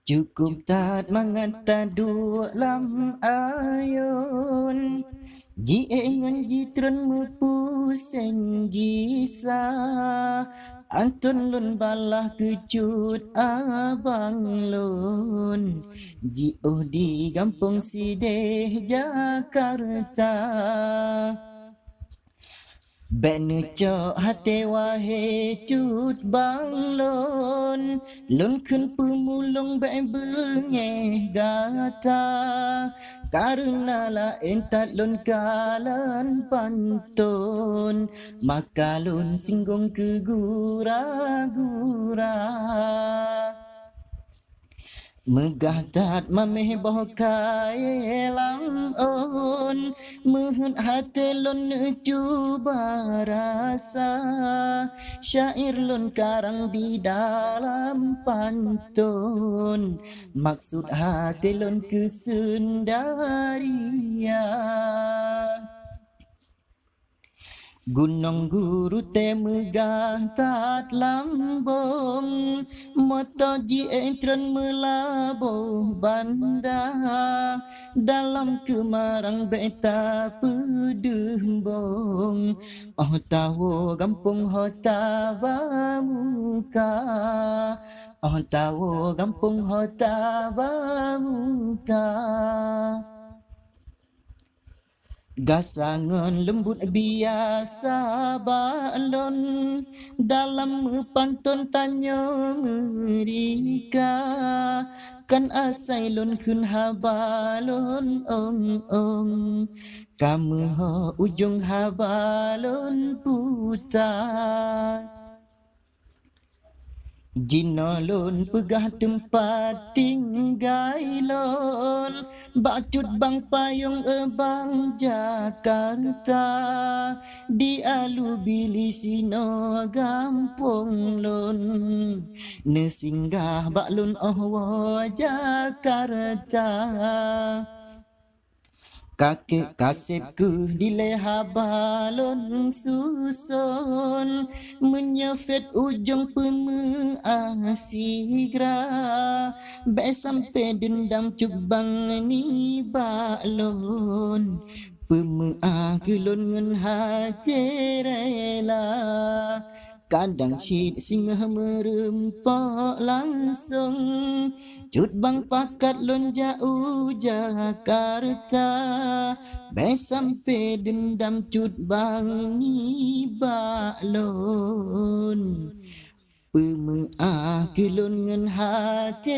Cukup tak mengata dua lam ayun ji engon ji tron mu pusing gisa antun lun balah kecut abang lun ji di kampung sideh Jakarta. Bene cho hati wahe cut bang lon khun pemulung be benge gata karena la entat lon kalan pantun maka lon singgung ke gura-gura. Megah tat mameh boh kai lam on Mehun hati lon cuba rasa Syair lon karang di dalam pantun Maksud hati lon kesendaria. Gunung guru te megah tat lambung Moto ji entren melabuh banda Dalam kemarang beta pedembong Oh tahu kampung hota muka Oh tahu kampung hota muka. Gasangan lembut biasa balon dalam pantun tanya mereka kan asai lon kun habalon ong kamu ho ujung habalon putar. Jinolon pegah tempat tinggal lon Bacut bang payung bang Jakarta Di alu bili sino gampung lon Nesinggah bak lon oh Jakarta. Kakek kasepku di leha balon susun Menyefet ujung pemeasigra Be sampai dendam cubang ni balon Pemeah kelon ngen hajerela Kadang syid singgah merempok langsung Cut bang pakat lon jauh Jakarta Be sampai dendam cut bang ni baklon Pemeah kelon ngen hati